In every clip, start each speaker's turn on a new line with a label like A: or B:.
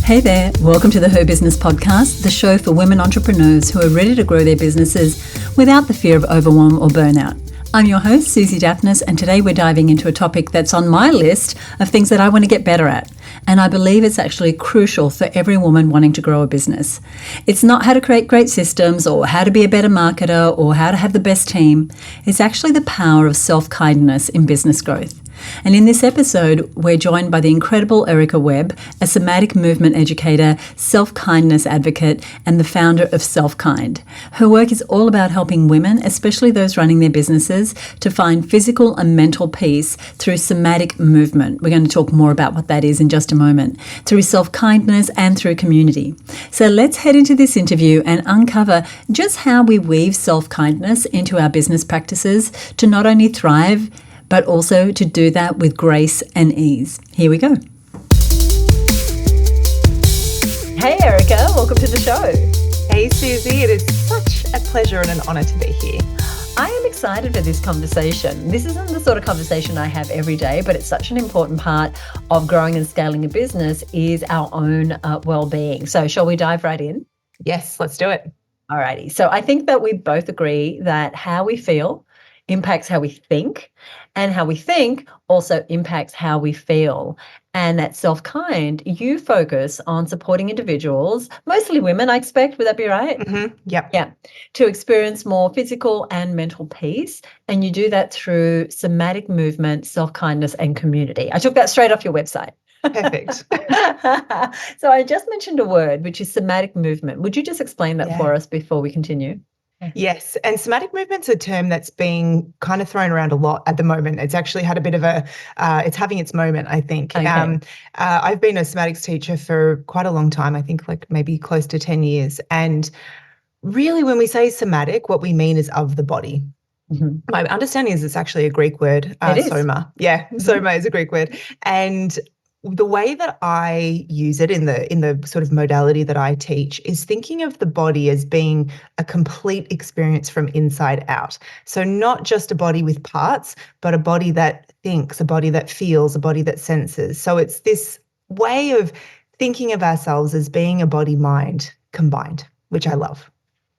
A: Hey there, welcome to the HerBusiness podcast, the show for women entrepreneurs who are ready to grow their businesses without the fear of overwhelm or burnout. I'm your host, Susie Daphnis, and today we're diving into a topic that's on my list of things that I want to get better at. And I believe it's actually crucial for every woman wanting to grow a business. It's not how to create great systems or how to be a better marketer or how to have the best team. It's actually the power of self-kindness in business growth. And in this episode, we're joined by the incredible Erica Webb, a somatic movement educator, self-kindness advocate, and the founder of Self-Kind. Her work is all about helping women, especially those running their businesses, to find physical and mental peace through somatic movement. We're going to talk more about what that is in just a moment, through self-kindness and through community. So let's head into this interview and uncover just how we weave self-kindness into our business practices to not only thrive, but also to do that with grace and ease. Here we go. Hey, Erica, welcome to the show.
B: Hey, Susie, it is such a pleasure and an honour to be here.
A: I am excited for this conversation. This isn't the sort of conversation I have every day, but it's such an important part of growing and scaling a business is our own well-being. So shall we dive right in?
B: Yes, let's do it.
A: Alrighty. So I think that we both agree that how we feel impacts how we think, and how we think also impacts how we feel. And that Self-Kind, you focus on supporting individuals, mostly women, I expect. Would that be right?
B: Mm-hmm. Yep.
A: Yeah. To experience more physical and mental peace. And you do that through somatic movement, self-kindness, and community. I took that straight off your website.
B: Perfect.
A: So I just mentioned a word, which is somatic movement. Would you just explain that for us before we continue?
B: Yes, and somatic movement's a term that's being kind of thrown around a lot at the moment. It's actually had a bit of it's having its moment, I think.
A: Okay.
B: I've been a somatics teacher for quite a long time, I think like maybe close to 10 years. And really when we say somatic, what we mean is of the body. Mm-hmm. My understanding is it's actually a Greek word, soma. Yeah, soma is a Greek word. And the way that I use it in the sort of modality that I teach is thinking of the body as being a complete experience from inside out. So not just a body with parts, but a body that thinks, a body that feels, a body that senses. So it's this way of thinking of ourselves as being a body-mind combined, which I love.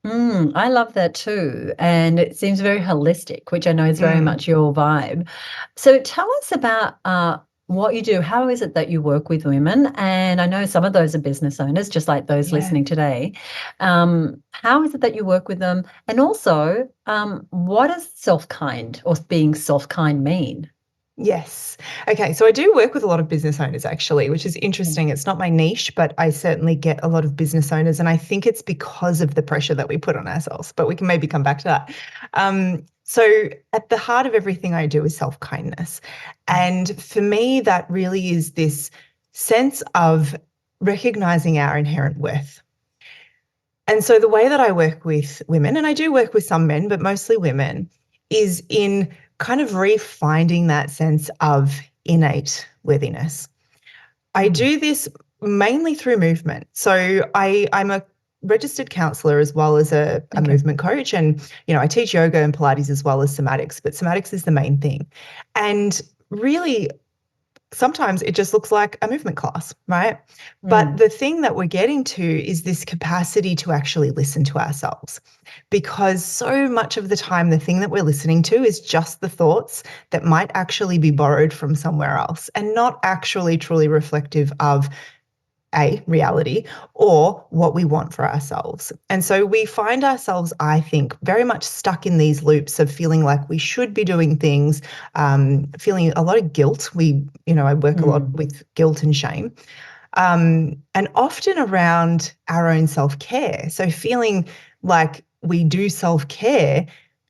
A: I love that too. And it seems very holistic, which I know is very much your vibe. So tell us about what you do. How is it that you work with women? And I know some of those are business owners, just like those listening today. How is it that you work with them? And also, what does self-kind or being self-kind mean?
B: Yes. Okay. So I do work with a lot of business owners actually, which is interesting. It's not my niche, but I certainly get a lot of business owners. And I think it's because of the pressure that we put on ourselves, but we can maybe come back to that. So at the heart of everything I do is self-kindness. And for me, that really is this sense of recognizing our inherent worth. And so the way that I work with women, and I do work with some men, but mostly women, is in kind of refinding that sense of innate worthiness. I do this mainly through movement. So I'm a registered counselor as well as a movement coach. And, I teach yoga and Pilates as well as somatics, but somatics is the main thing. And really, sometimes it just looks like a movement class, right? But the thing that we're getting to is this capacity to actually listen to ourselves, because so much of the time, the thing that we're listening to is just the thoughts that might actually be borrowed from somewhere else and not actually truly reflective of reality or what we want for ourselves. And so we find ourselves, I think, very much stuck in these loops of feeling like we should be doing things, feeling a lot of guilt. I work a lot with guilt and shame, and often around our own self-care. So feeling like we do self-care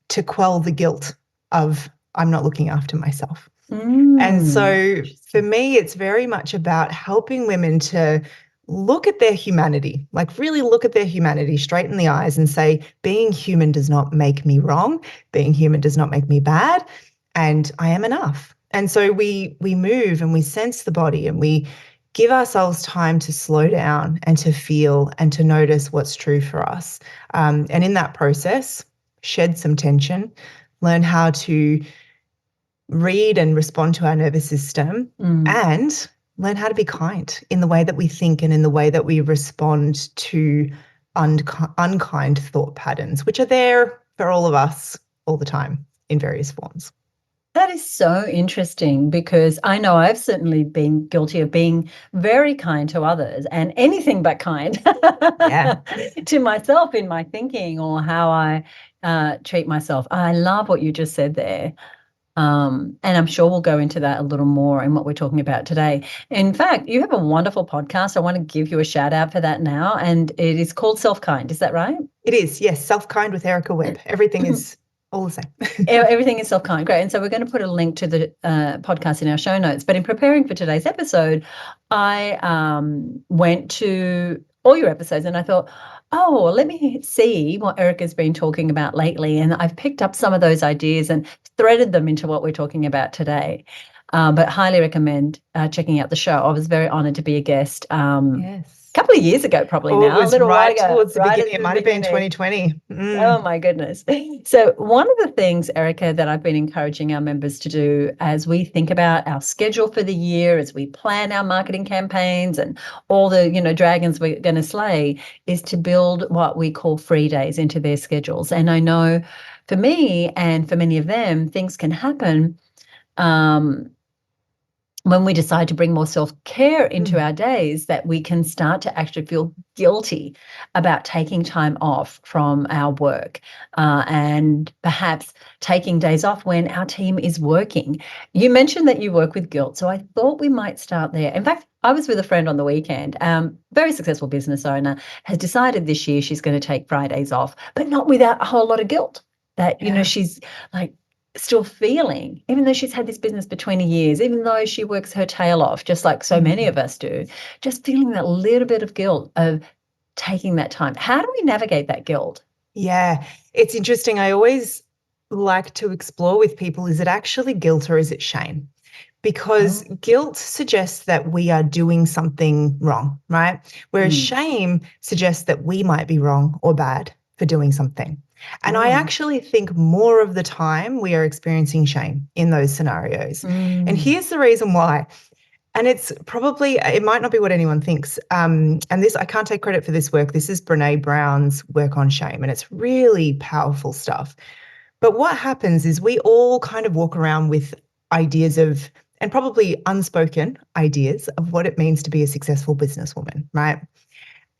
B: to quell the guilt of I'm not looking after myself. And so for me, it's very much about helping women to look at their humanity, like really look at their humanity straight in the eyes and say, being human does not make me wrong. Being human does not make me bad. And I am enough. And so we move and we sense the body and we give ourselves time to slow down and to feel and to notice what's true for us. And in that process, shed some tension, learn how to read and respond to our nervous system and learn how to be kind in the way that we think and in the way that we respond to unkind thought patterns, which are there for all of us all the time in various forms.
A: That is so interesting, because I know I've certainly been guilty of being very kind to others and anything but kind
B: Yeah.
A: to myself in my thinking or how I treat myself. I love what you just said there. And I'm sure we'll go into that a little more in what we're talking about today. In fact, you have a wonderful podcast. I want to give you a shout out for that now. And it is called Self-Kind. Is that right?
B: It is, yes. Self-Kind with Erica Webb. Everything is all the same.
A: Everything is self-kind. Great. And so we're going to put a link to the podcast in our show notes. But in preparing for today's episode, I went to all your episodes and I thought, oh, well, let me see what Erica's been talking about lately. And I've picked up some of those ideas and threaded them into what we're talking about today. But highly recommend checking out the show. I was very honored to be a guest.
B: Yes.
A: Couple of years ago, probably
B: Oh,
A: now,
B: it was
A: a little while
B: right
A: ago,
B: towards the
A: right
B: beginning.
A: at
B: It
A: the
B: might have been
A: beginning.
B: 2020.
A: Oh my goodness. So one of the things, Erica, that I've been encouraging our members to do as we think about our schedule for the year, as we plan our marketing campaigns and all the, dragons we're going to slay, is to build what we call free days into their schedules. And I know for me and for many of them, things can happen when we decide to bring more self-care into our days, that we can start to actually feel guilty about taking time off from our work and perhaps taking days off when our team is working. You mentioned that you work with guilt, so I thought we might start there. In fact, I was with a friend on the weekend, very successful business owner, has decided this year she's going to take Fridays off, but not without a whole lot of guilt. That, she's like, still feeling, even though she's had this business for 20 years, even though she works her tail off, just like so many of us do, just feeling that little bit of guilt of taking that time. How do we navigate that guilt?
B: Yeah, it's interesting. I always like to explore with people, is it actually guilt or is it shame? Because guilt suggests that we are doing something wrong, right? Whereas shame suggests that we might be wrong or bad for doing something. And I actually think more of the time we are experiencing shame in those scenarios. And here's the reason why. And it's probably, it might not be what anyone thinks. And this, I can't take credit for this work. This is Brene Brown's work on shame, and it's really powerful stuff. But what happens is we all kind of walk around with ideas of, and probably unspoken ideas of what it means to be a successful businesswoman, right?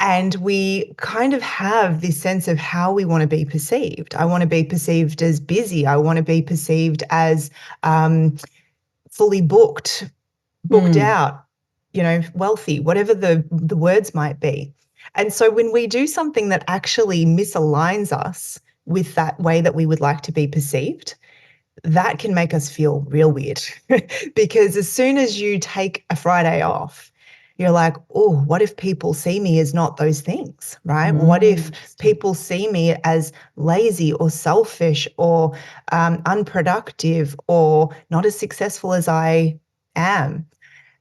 B: And we kind of have this sense of how we want to be perceived. I want to be perceived as busy. I want to be perceived as fully booked out, wealthy, whatever the words might be. And so when we do something that actually misaligns us with that way that we would like to be perceived, that can make us feel real weird. Because as soon as you take a Friday off, you're like, oh, what if people see me as not those things, right? What if people see me as lazy or selfish or unproductive or not as successful as I am?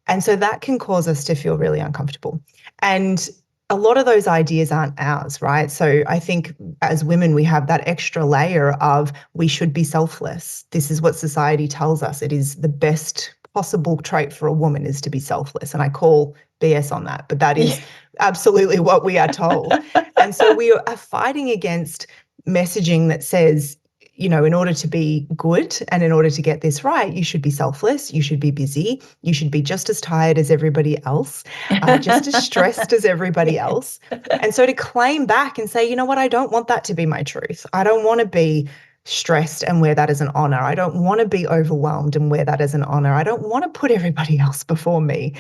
B: And so that can cause us to feel really uncomfortable. And a lot of those ideas aren't ours, right? So I think as women, we have that extra layer of we should be selfless. This is what society tells us. It is the best possible trait for a woman is to be selfless. And I call BS on that, but that is absolutely what we are told. And so we are fighting against messaging that says, in order to be good and in order to get this right, you should be selfless, you should be busy, you should be just as tired as everybody else, just as stressed as everybody else. And so to claim back and say, you know what, I don't want that to be my truth. I don't want to be stressed and wear that as an honor. I don't want to be overwhelmed and wear that as an honor. I don't want to put everybody else before me.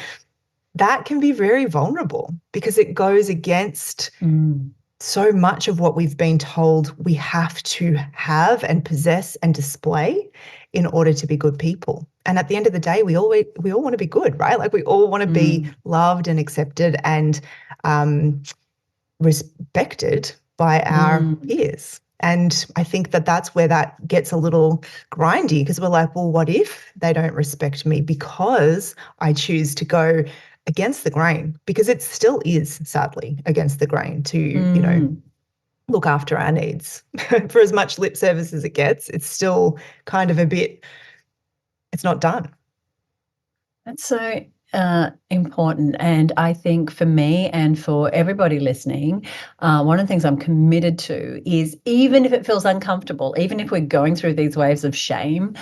B: That can be very vulnerable because it goes against so much of what we've been told we have to have and possess and display in order to be good people. And at the end of the day, we all want to be good, right? Like we all want to be loved and accepted and respected by our peers. And I think that that's where that gets a little grindy because we're like, well, what if they don't respect me because I choose to go against the grain? Because it still is, sadly, against the grain to, look after our needs. For as much lip service as it gets, it's still kind of it's not done.
A: That's so Important. And I think for me and for everybody listening, one of the things I'm committed to is, even if it feels uncomfortable, even if we're going through these waves of shame,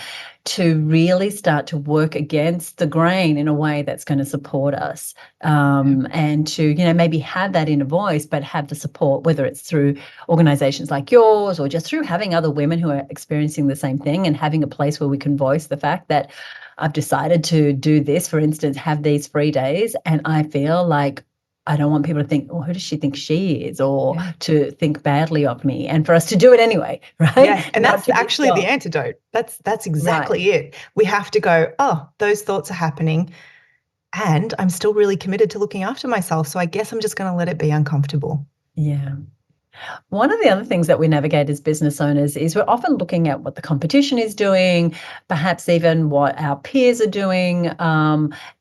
A: to really start to work against the grain in a way that's going to support us, and to, maybe have that inner voice, but have the support, whether it's through organizations like yours or just through having other women who are experiencing the same thing, and having a place where we can voice the fact that I've decided to do this, for instance, have these free days, and I feel like I don't want people to think, well, who does she think she is, or to think badly of me, and for us to do it anyway, right?
B: Yeah, and
A: Not
B: that's
A: to be
B: actually the
A: stopped.
B: antidote. That's
A: Right.
B: exactly it. We have to go, oh, those thoughts are happening, and I'm still really committed to looking after myself, so I guess I'm just going to let it be uncomfortable.
A: Yeah. One of the other things that we navigate as business owners is we're often looking at what the competition is doing, perhaps even what our peers are doing.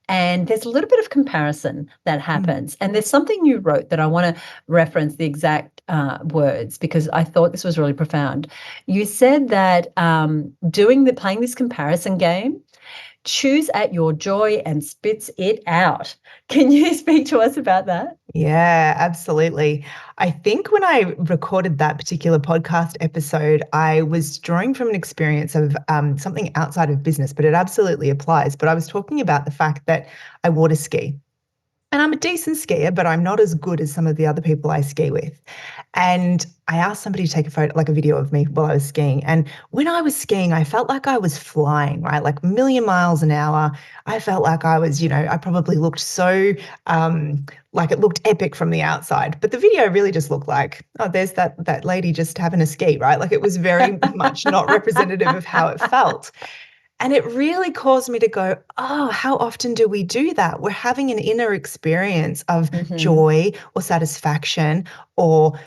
A: And there's a little bit of comparison that happens. And there's something you wrote that I want to reference the exact words, because I thought this was really profound. You said that playing this comparison game, chews at your joy and spits it out. Can you speak to us about that?
B: Yeah, absolutely. I think when I recorded that particular podcast episode, I was drawing from an experience of something outside of business, but it absolutely applies. But I was talking about the fact that I water ski. And I'm a decent skier, but I'm not as good as some of the other people I ski with. And I asked somebody to take a photo, like a video of me while I was skiing. And when I was skiing, I felt like I was flying, right? Like a million miles an hour. I felt like I was, I probably looked so like it looked epic from the outside. But the video really just looked like, oh, there's that lady just having a ski, right? Like it was very much not representative of how it felt. And it really caused me to go, oh, how often do we do that? We're having an inner experience of joy or satisfaction or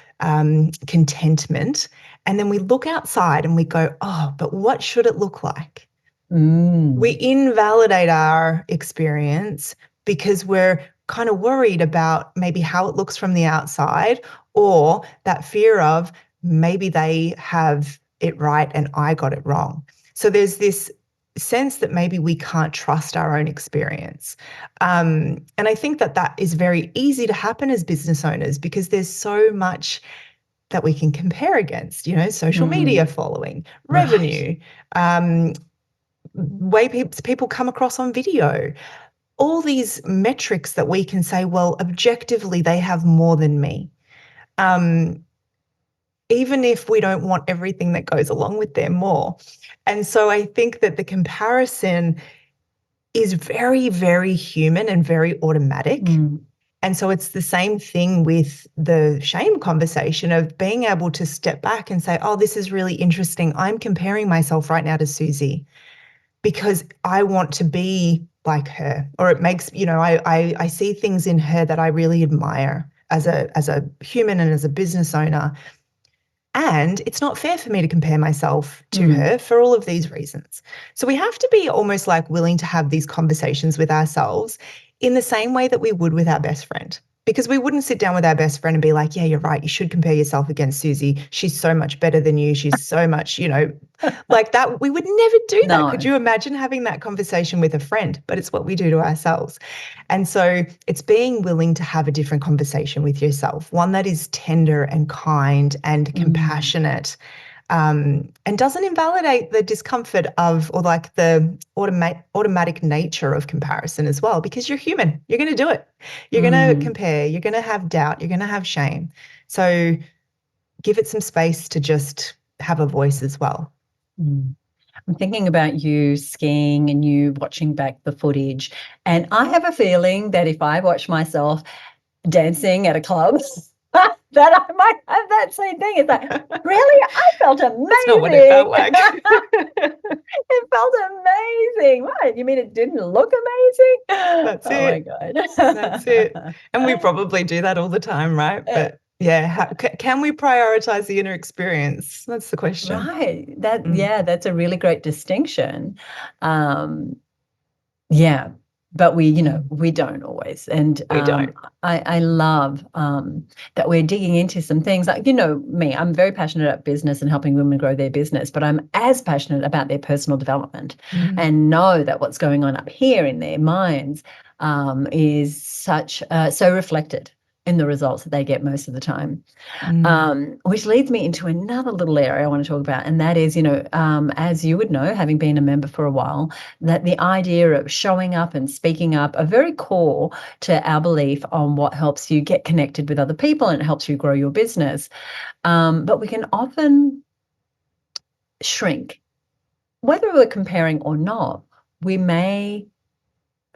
B: contentment. And then we look outside and we go, oh, but what should it look like? We invalidate our experience because we're kind of worried about maybe how it looks from the outside, or that fear of maybe they have it right and I got it wrong. So there's this sense that maybe we can't trust our own experience. And I think that is very easy to happen as business owners because there's so much that we can compare against, social media following, revenue, way people come across on video, all these metrics that we can say, well, objectively, they have more than me. Even if we don't want everything that goes along with them more. And so I think that the comparison is very, very human and very automatic. And so it's the same thing with the shame conversation of being able to step back and say, oh, this is really interesting. I'm comparing myself right now to Susie because I want to be like her, or it makes, I see things in her that I really admire as a human and as a business owner. And it's not fair for me to compare myself to her for all of these reasons. So we have to be almost like willing to have these conversations with ourselves in the same way that we would with our best friend. Because we wouldn't sit down with our best friend and be like, yeah, you're right. You should compare yourself against Susie. She's so much better than you. She's so much, like that. We would never do that.
A: No.
B: Could you imagine having that conversation with a friend? But it's what we do to ourselves. And so it's being willing to have a different conversation with yourself, one that is tender and kind and compassionate, and doesn't invalidate the discomfort of, or like the automatic nature of comparison as well, because you're human. You're going to do it. You're going to compare. You're going to have doubt. You're going to have shame. So give it some space to just have a voice as well.
A: I'm thinking about you skiing and you watching back the footage. And I have a feeling that if I watch myself dancing at a club, that I might have that same thing. It's like, really? I felt amazing.
B: That's not what it felt like.
A: It felt amazing. What? You mean it didn't look amazing?
B: That's it.
A: Oh my God.
B: That's it. And we probably do that all the time, right? But yeah, can we prioritize the inner experience? That's the question.
A: Right. That's a really great distinction. Yeah. but we don't always. And
B: We don't.
A: I love that we're digging into some things like, me, I'm very passionate about business and helping women grow their business, but I'm as passionate about their personal development and know that what's going on up here in their minds is so reflected in the results that they get most of the time. Which leads me into another little area I want to talk about, and that is, as you would know, having been a member for a while, that the idea of showing up and speaking up are very core to our belief on what helps you get connected with other people and it helps you grow your business. But we can often shrink. Whether we're comparing or not, we may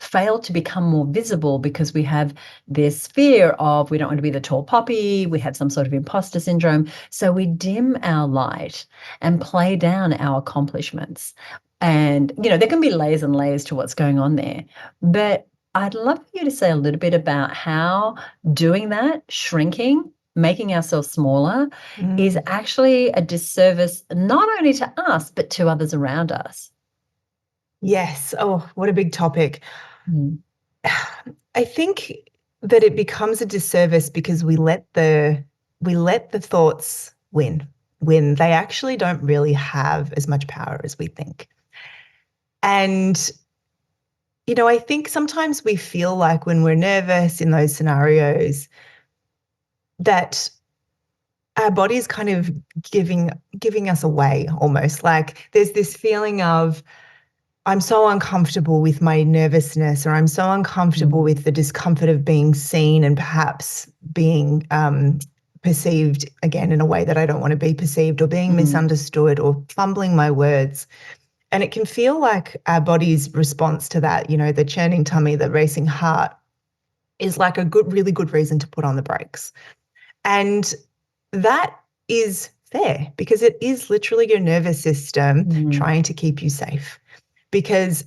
A: fail to become more visible because we have this fear of, we don't want to be the tall poppy, we have some sort of imposter syndrome. So we dim our light and play down our accomplishments. And, there can be layers and layers to what's going on there. But I'd love for you to say a little bit about how doing that, shrinking, making ourselves smaller, is actually a disservice not only to us, but to others around us.
B: Yes. Oh, what a big topic. I think that it becomes a disservice because we let the thoughts win when they actually don't really have as much power as we think. And I think sometimes we feel like when we're nervous in those scenarios that our body is kind of giving us away almost. Like there's this feeling of, I'm so uncomfortable with my nervousness, or I'm so uncomfortable with the discomfort of being seen and perhaps being perceived again in a way that I don't want to be perceived, or being misunderstood, or fumbling my words. And it can feel like our body's response to that, the churning tummy, the racing heart, is like a really good reason to put on the brakes. And that is fair because it is literally your nervous system trying to keep you safe. Because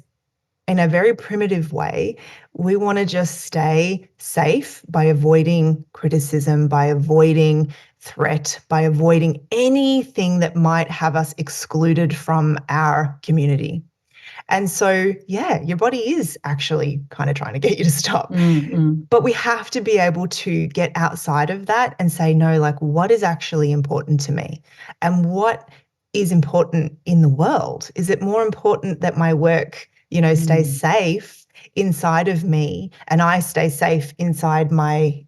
B: in a very primitive way, we want to just stay safe by avoiding criticism, by avoiding threat, by avoiding anything that might have us excluded from our community. And so, yeah, your body is actually kind of trying to get you to stop. But we have to be able to get outside of that and say, no, like, what is actually important to me? And what is important in the world? Is it more important that my work, stays safe inside of me and I stay safe inside my,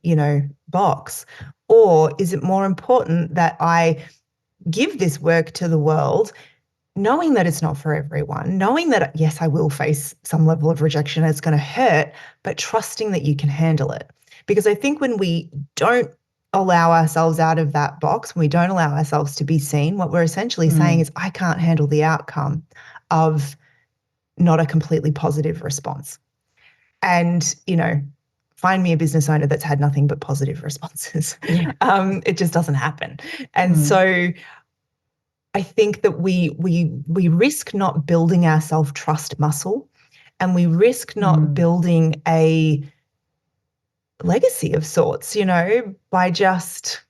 B: box? Or is it more important that I give this work to the world, knowing that it's not for everyone, knowing that, yes, I will face some level of rejection, it's going to hurt, but trusting that you can handle it? Because I think when we don't allow ourselves out of that box, when we don't allow ourselves to be seen, what we're essentially saying is, I can't handle the outcome of not a completely positive response. And, find me a business owner that's had nothing but positive responses.
A: Yeah.
B: It just doesn't happen. And so I think that we risk not building our self-trust muscle, and we risk not building a legacy of sorts, by just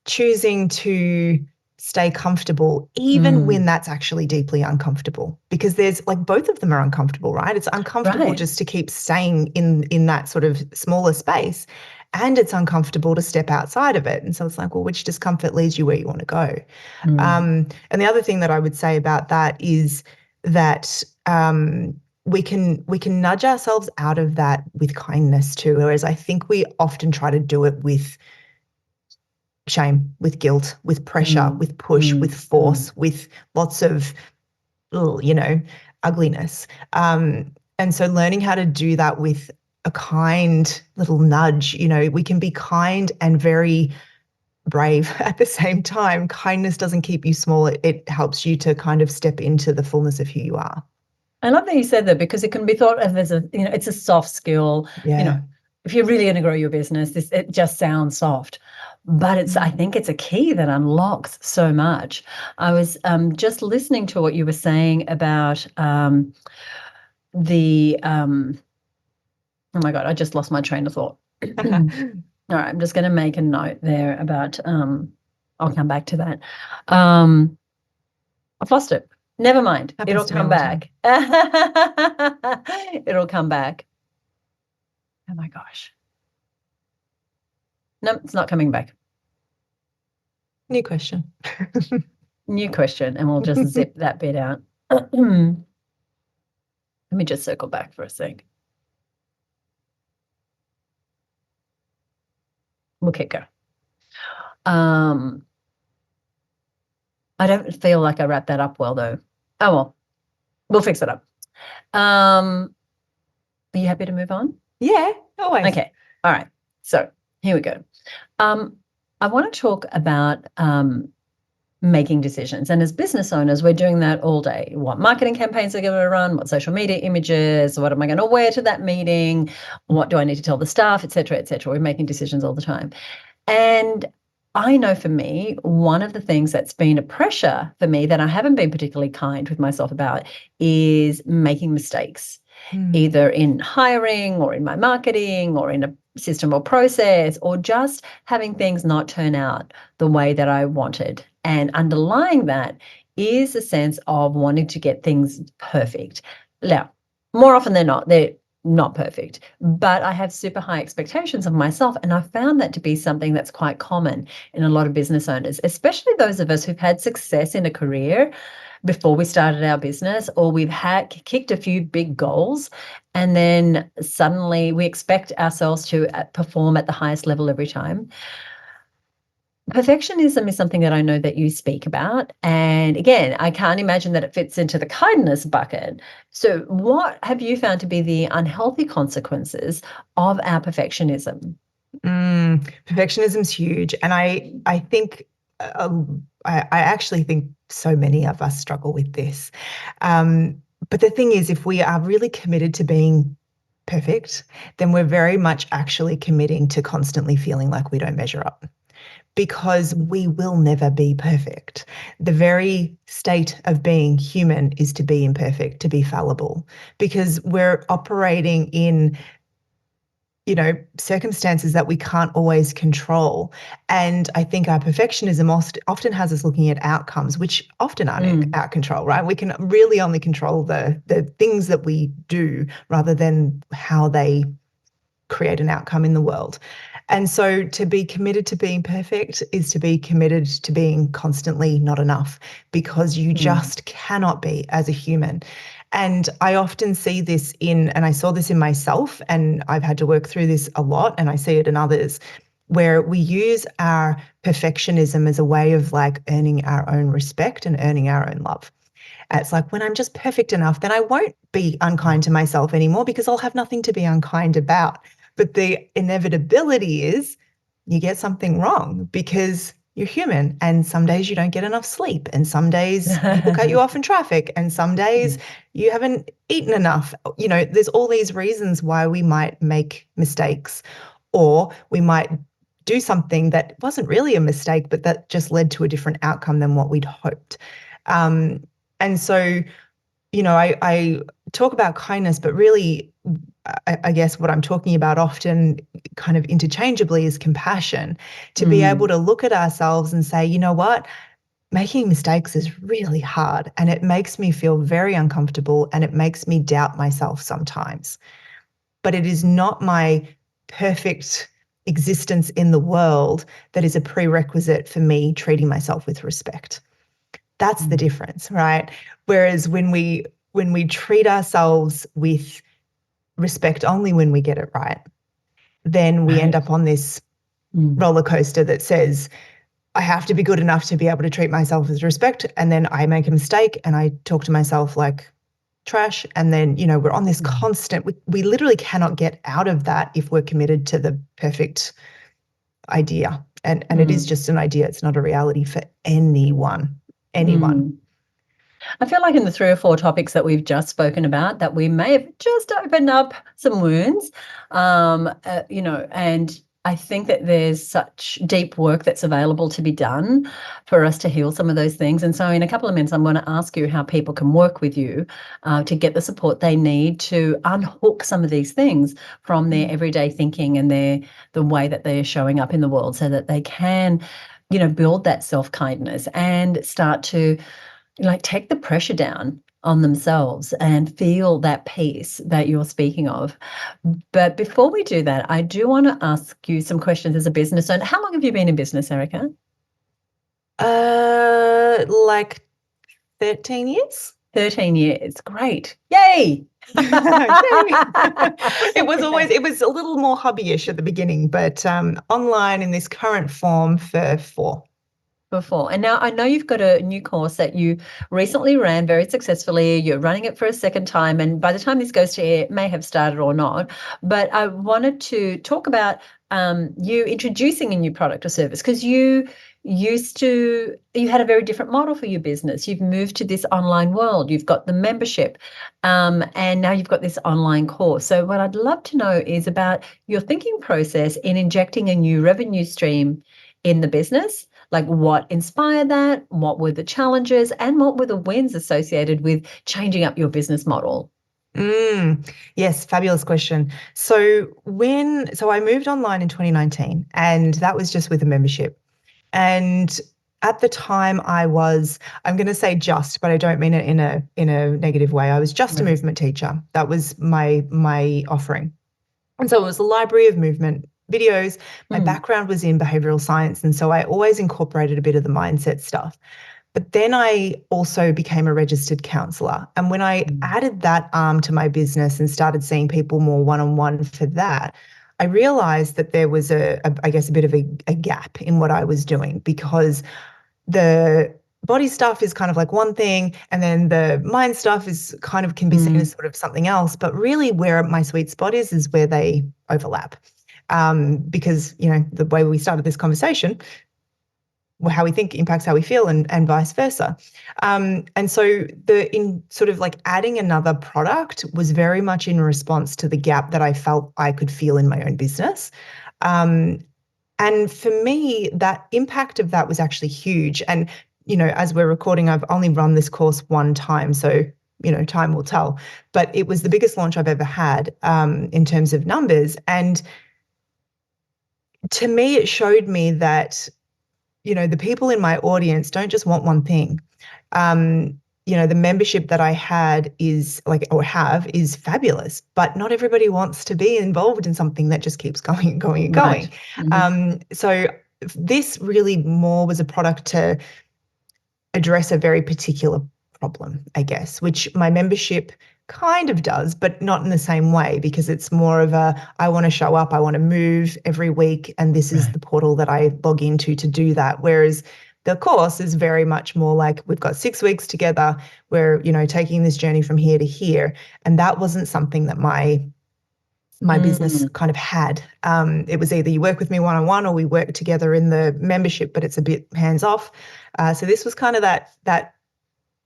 B: choosing to stay comfortable, even when that's actually deeply uncomfortable. Because there's like, both of them are uncomfortable, right? It's uncomfortable just to keep staying in that sort of smaller space, and it's uncomfortable to step outside of it. And so it's like, well, which discomfort leads you where you want to go? And the other thing that I would say about that is that we can nudge ourselves out of that with kindness too, whereas I think we often try to do it with shame, with guilt, with pressure, with push, with force, with lots of, ugliness. And so learning how to do that with a kind little nudge, we can be kind and very brave at the same time. Kindness doesn't keep you small. It helps you to kind of step into the fullness of who you are.
A: I love that you said that, because it can be thought of as it's a soft skill.
B: Yeah.
A: If you're really going to grow your business, it just sounds soft. But I think it's a key that unlocks so much. I was just listening to what you were saying about the oh my God, I just lost my train of thought. All right, I'm just going to make a note there about I'll come back to that. I've lost it. Never mind. It'll come back. It'll come back. Oh my gosh. No, it's not coming back.
B: New question.
A: New question, and we'll just zip that bit out. Let me just circle back for a sec. We'll keep going. I don't feel like I wrapped that up well, though. Oh, well, we'll fix it up. Are you happy to move on?
B: Yeah, always.
A: Okay. All right. So here we go. I want to talk about making decisions. And as business owners, we're doing that all day. What marketing campaigns are going to run? What social media images? What am I going to wear to that meeting? What do I need to tell the staff, et cetera, et cetera? We're making decisions all the time. And I know for me, one of the things that's been a pressure for me that I haven't been particularly kind with myself about is making mistakes, either in hiring or in my marketing or in a system or process, or just having things not turn out the way that I wanted. And underlying that is a sense of wanting to get things perfect. Now, more often than not, they're not perfect, but I have super high expectations of myself. And I found that to be something that's quite common in a lot of business owners, especially those of us who've had success in a career before we started our business, or we've had kicked a few big goals, and then suddenly we expect ourselves to perform at the highest level every time. Perfectionism is something that I know that you speak about. And again, I can't imagine that it fits into the kindness bucket. So what have you found to be the unhealthy consequences of our perfectionism?
B: Perfectionism's huge. And I think, I actually think so many of us struggle with this. But the thing is, if we are really committed to being perfect, then we're very much actually committing to constantly feeling like we don't measure up, because we will never be perfect. The very state of being human is to be imperfect, to be fallible, because we're operating in circumstances that we can't always control. And I think our perfectionism often has us looking at outcomes, which often aren't in our control, right? We can really only control the things that we do rather than how they create an outcome in the world. And so to be committed to being perfect is to be committed to being constantly not enough, because you just cannot be as a human. And I often see this and I saw this in myself, and I've had to work through this a lot, and I see it in others, where we use our perfectionism as a way of like earning our own respect and earning our own love. It's like, when I'm just perfect enough, then I won't be unkind to myself anymore because I'll have nothing to be unkind about. But the inevitability is you get something wrong because you're human, and some days you don't get enough sleep, and some days people cut you off in traffic, and some days you haven't eaten enough. There's all these reasons why we might make mistakes, or we might do something that wasn't really a mistake, but that just led to a different outcome than what we'd hoped. And so, I talk about kindness, but really, I guess what I'm talking about often kind of interchangeably is compassion, to be able to look at ourselves and say, you know what, making mistakes is really hard, and it makes me feel very uncomfortable, and it makes me doubt myself sometimes. But it is not my perfect existence in the world that is a prerequisite for me treating myself with respect. That's the difference, right? Whereas when we treat ourselves with respect only when we get it right, then we end up on this roller coaster that says, I have to be good enough to be able to treat myself with respect. And then I make a mistake and I talk to myself like trash. And then, we're on this constant, we literally cannot get out of that if we're committed to the perfect idea. And it is just an idea. It's not a reality for anyone.
A: I feel like in the 3 or 4 topics that we've just spoken about, that we may have just opened up some wounds, and I think that there's such deep work that's available to be done for us to heal some of those things. And so in a couple of minutes, I'm going to ask you how people can work with you to get the support they need to unhook some of these things from their everyday thinking and the way that they're showing up in the world, so that they can, build that self-kindness and start to take the pressure down on themselves and feel that peace that you're speaking of. But before we do that, I do want to ask you some questions as a business owner. How long have you been in business, Erica?
B: Like 13 years.
A: 13 years. Great. Yay.
B: Yay. It was a little more hobbyish at the beginning, but online in this current form for 4.
A: Before. And now I know you've got a new course that you recently ran very successfully. You're running it for a second time. And by the time this goes to air, it may have started or not. But I wanted to talk about you introducing a new product or service, because you had a very different model for your business. You've moved to this online world. You've got the membership, and now you've got this online course. So what I'd love to know is about your thinking process in injecting a new revenue stream in the business. Like, what inspired that? What were the challenges? And what were the wins associated with changing up your business model?
B: Yes, fabulous question. So I moved online in 2019, and that was just with a membership. And at the time I'm going to say just, but I don't mean it in a negative way. I was just a movement teacher. That was my offering. And so it was a library of movement videos. My background was in behavioral science, and so I always incorporated a bit of the mindset stuff. But then I also became a registered counselor. And when I added that arm to my business and started seeing people more one-on-one for that, I realized that there was I guess a bit of a gap in what I was doing, because the body stuff is kind of like one thing, and then the mind stuff is kind of can be seen as sort of something else. But really where my sweet spot is where they overlap. Because, the way we started this conversation, how we think impacts how we feel, and vice versa. And so in sort of like adding another product was very much in response to the gap that I felt I could feel in my own business. And for me, that impact of that was actually huge. And, as we're recording, I've only run this course one time. So, time will tell. But it was the biggest launch I've ever had in terms of numbers. And to me, it showed me that, the people in my audience don't just want one thing. The membership that I had is fabulous, but not everybody wants to be involved in something that just keeps going and going and going. So this really more was a product to address a very particular problem, I guess, which my membership kind of does, but not in the same way, because it's more of I want to show up, I want to move every week, and this is the portal that I log into to do that. Whereas the course is very much more like, we've got 6 weeks together, we're, taking this journey from here to here. And that wasn't something that my business kind of had. It was either you work with me one-on-one or we work together in the membership, but it's a bit hands-off. So this was kind of that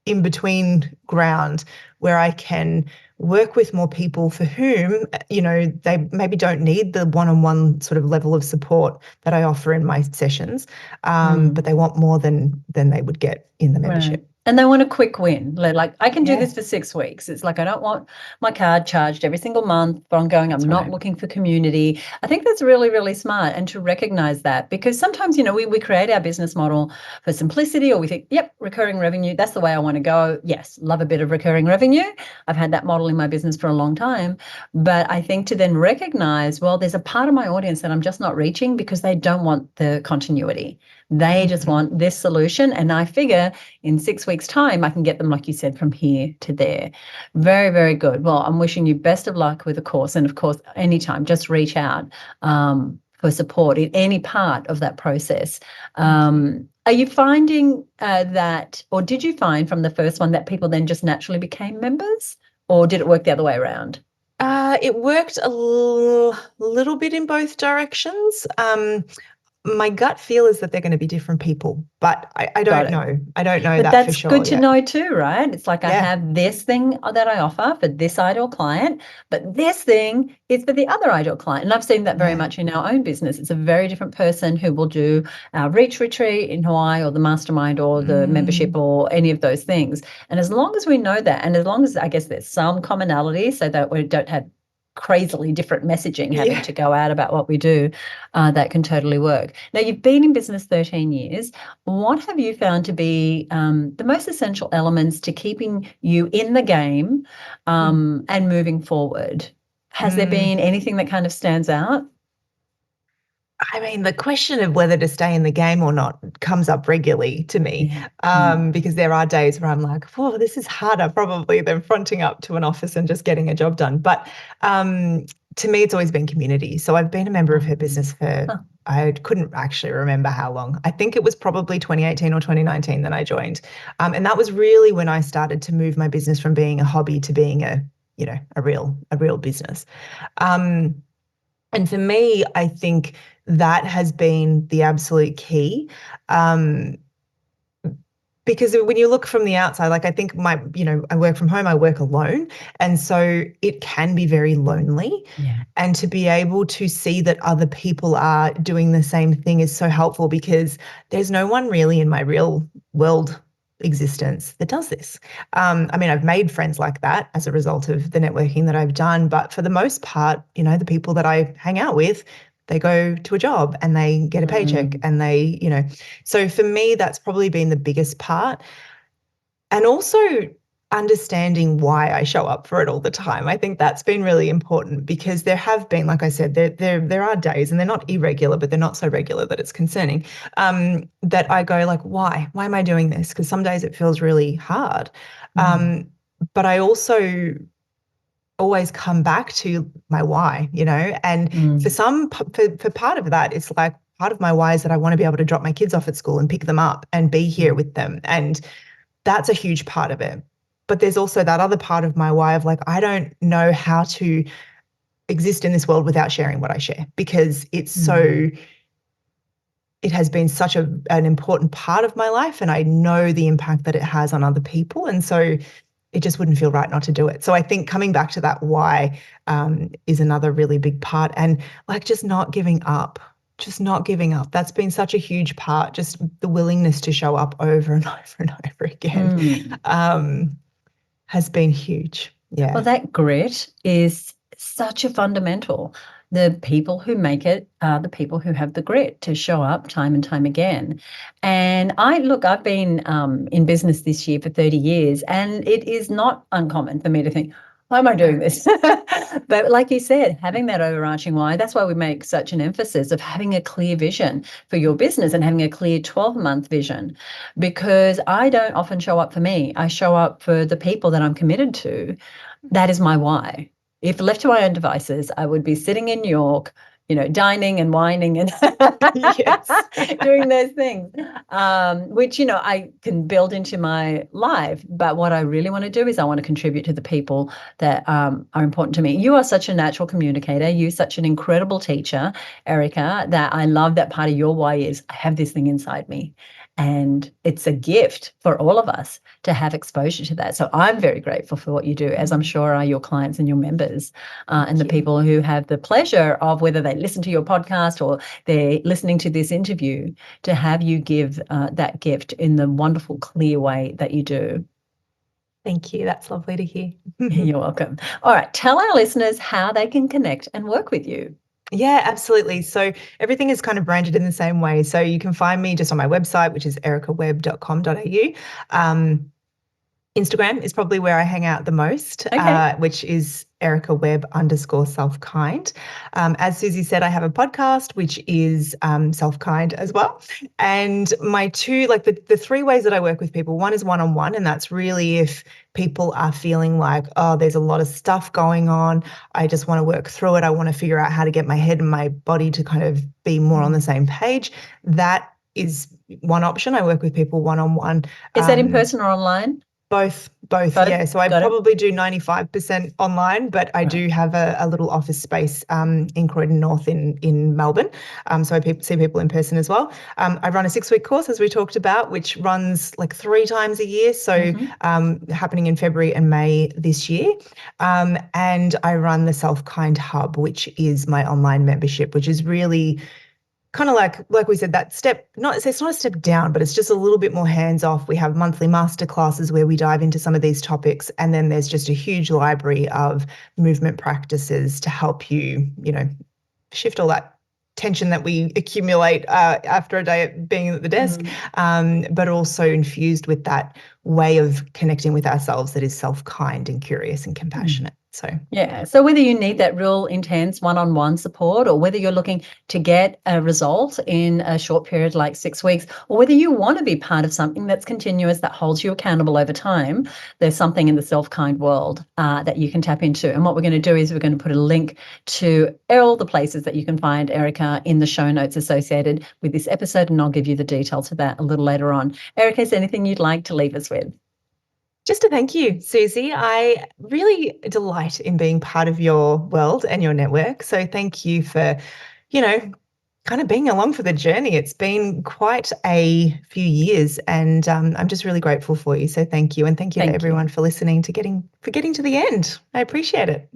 B: in-between ground where I can work with more people for whom, they maybe don't need the one-on-one sort of level of support that I offer in my sessions, but they want more than they would get in the membership.
A: And they want a quick win. Like, I can do this for 6 weeks. It's like, I don't want my card charged every single month, but I'm not looking for community. I think that's really, really smart, and to recognize that, because sometimes, we create our business model for simplicity, or we think, yep, recurring revenue, that's the way I want to go. Yes, love a bit of recurring revenue. I've had that model in my business for a long time. But I think to then recognize, well, there's a part of my audience that I'm just not reaching because they don't want the continuity. They just want this solution. And I figure in 6 weeks' time, I can get them, like you said, from here to there. Very, very good. Well, I'm wishing you best of luck with the course. And of course, anytime, just reach out for support in any part of that process. Are you finding that, or did you find from the first one that people then just naturally became members, or did it work the other way around?
B: It worked a little bit in both directions. My gut feel is that they're going to be different people, but I don't know. I don't know that for sure.
A: But that's good to know too, right? It's like, I have this thing that I offer for this ideal client, but this thing is for the other ideal client. And I've seen that very much in our own business. It's a very different person who will do our reach retreat in Hawaii, or the mastermind, or the membership, or any of those things. And as long as we know that, and as long as, I guess, there's some commonality, so that we don't have crazily different messaging having
B: Yeah.
A: to go out about what we do, that can totally work. Now, you've been in business 13 years. What have you found to be the most essential elements to keeping you in the game and moving forward? Has there
B: Mm.
A: been anything that kind of stands out?
B: I mean, the question of whether to stay in the game or not comes up regularly to me,
A: Yeah. Mm.
B: because there are days where I'm like, "Oh, this is harder probably than fronting up to an office and just getting a job done." But to me, it's always been community. So I've been a member of her business for,
A: Huh.
B: I couldn't actually remember how long. I think it was probably 2018 or 2019 that I joined, and that was really when I started to move my business from being a hobby to being a real business. Um, and for me, I think that has been the absolute key. Um, because when you look from the outside, like I think I work from home, I work alone. And so it can be very lonely.
A: Yeah.
B: And to be able to see that other people are doing the same thing is so helpful, because there's no one really in my real world existence that does this. I mean, I've made friends like that as a result of the networking that I've done. But for the most part, the people that I hang out with, they go to a job and they get a paycheck
A: Mm.
B: and so for me, that's probably been the biggest part. And also understanding why I show up for it all the time. I think that's been really important, because there have been, like I said, there are days, and they're not irregular, but they're not so regular that it's concerning, that I go like, why? Why am I doing this? Because some days it feels really hard.
A: Mm.
B: But I also always come back to my why, and
A: Mm.
B: for part of that, it's like part of my why is that I want to be able to drop my kids off at school and pick them up and be here
A: Mm.
B: with them. And that's a huge part of it. But there's also that other part of my why of like, I don't know how to exist in this world without sharing what I share, because
A: Mm.
B: it has been such an important part of my life, and I know the impact that it has on other people. And so it just wouldn't feel right not to do it. So I think coming back to that why is another really big part, and like just not giving up. Just not giving up. That's been such a huge part, just the willingness to show up over and over and over again.
A: Mm.
B: Um, has been huge.
A: Well,
B: Yeah.
A: that grit is such a fundamental. The people who make it are the people who have the grit to show up time and time again. And I've been in business this year for 30 years, and it is not uncommon for me to think, why am I doing this? But like you said, having that overarching why, that's why we make such an emphasis of having a clear vision for your business and having a clear 12-month vision, because I don't often show up for me. I show up for the people that I'm committed to. That is my why. If left to my own devices, I would be sitting in New York, dining and whining and
B: Yes.
A: doing those things, which, I can build into my life. But what I really want to do is I want to contribute to the people that are important to me. You are such a natural communicator. You're such an incredible teacher, Erica, that I love that part of your why is I have this thing inside me. And it's a gift for all of us to have exposure to that. So I'm very grateful for what you do, as I'm sure are your clients and your members, and the
B: Thank you.
A: people who have the pleasure of, whether they listen to your podcast or they're listening to this interview, to have you give that gift in the wonderful, clear way that you do.
B: Thank you. That's lovely to hear.
A: You're welcome. All right. Tell our listeners how they can connect and work with you.
B: Yeah, absolutely. So everything is kind of branded in the same way. So you can find me just on my website, which is ericawebb.com.au. Instagram is probably where I hang out the most,
A: Okay.
B: which is Erica Webb _self-kind. As Susie said, I have a podcast, which is self-kind as well. And my two, like the three ways that I work with people, one is one-on-one, and that's really if people are feeling like, oh, there's a lot of stuff going on. I just want to work through it. I want to figure out how to get my head and my body to kind of be more on the same page. That is one option. I work with people one-on-one.
A: Is that in person or online?
B: Both,
A: Both.
B: yeah. So I
A: Got it.
B: probably do 95% online, but I
A: Right.
B: do have a little office space in Croydon North in Melbourne. So I see people in person as well. I run a 6-week course, as we talked about, which runs like 3 times a year. So happening in February and May this year. And I run the Self Kind Hub, which is my online membership, which is really kind of like we said, that step, it's not a step down, but it's just a little bit more hands-off. We have monthly masterclasses where we dive into some of these topics, and then there's just a huge library of movement practices to help you, shift all that tension that we accumulate after a day of being at the desk, but also infused with that way of connecting with ourselves that is self-kind and curious and compassionate.
A: So whether you need that real intense one-on-one support, or whether you're looking to get a result in a short period like 6 weeks, or whether you want to be part of something that's continuous, that holds you accountable over time, there's something in the self-kind world that you can tap into. And what we're going to do is we're going to put a link to all the places that you can find Erica in the show notes associated with this episode, and I'll give you the details of that a little later on. Erica, is there anything you'd like to leave us with?
B: Just to thank you, Susie. I really delight in being part of your world and your network. So thank you for, kind of being along for the journey. It's been quite a few years, and I'm just really grateful for you. So thank you. And thank you to everyone for listening, for getting to the end. I appreciate it.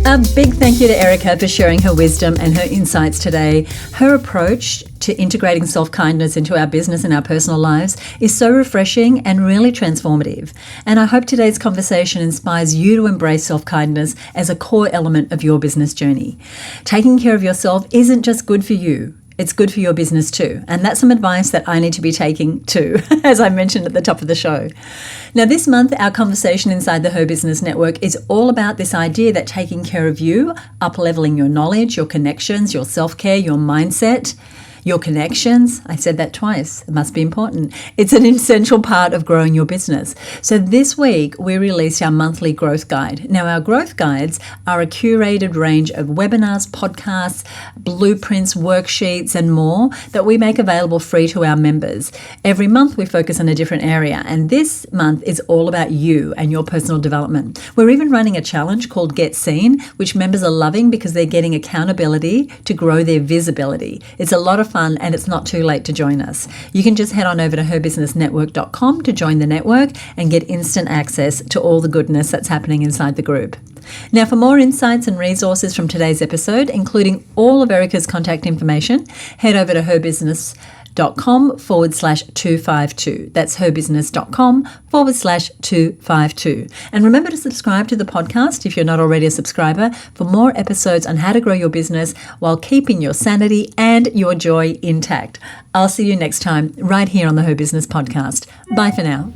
A: A big thank you to Erica for sharing her wisdom and her insights today. Her approach to integrating self-kindness into our business and our personal lives is so refreshing and really transformative. And I hope today's conversation inspires you to embrace self-kindness as a core element of your business journey. Taking care of yourself isn't just good for you. It's good for your business too. And that's some advice that I need to be taking too, as I mentioned at the top of the show. Now, this month, our conversation inside the HerBusiness Network is all about this idea that taking care of you, up-leveling your knowledge, your connections, your self-care, your mindset, your connections. I said that twice. It must be important. It's an essential part of growing your business. So this week, we released our monthly growth guide. Now, our growth guides are a curated range of webinars, podcasts, blueprints, worksheets, and more that we make available free to our members. Every month, we focus on a different area, and this month is all about you and your personal development. We're even running a challenge called Get Seen, which members are loving because they're getting accountability to grow their visibility. It's a lot of fun, and it's not too late to join us. You can just head on over to herbusinessnetwork.com to join the network and get instant access to all the goodness that's happening inside the group. Now, for more insights and resources from today's episode, including all of Erica's contact information, head over to herbusiness.com/252. That's herbusiness.com/252. And remember to subscribe to the podcast if you're not already a subscriber for more episodes on how to grow your business while keeping your sanity and your joy intact. I'll see you next time right here on the HerBusiness podcast. Bye for now.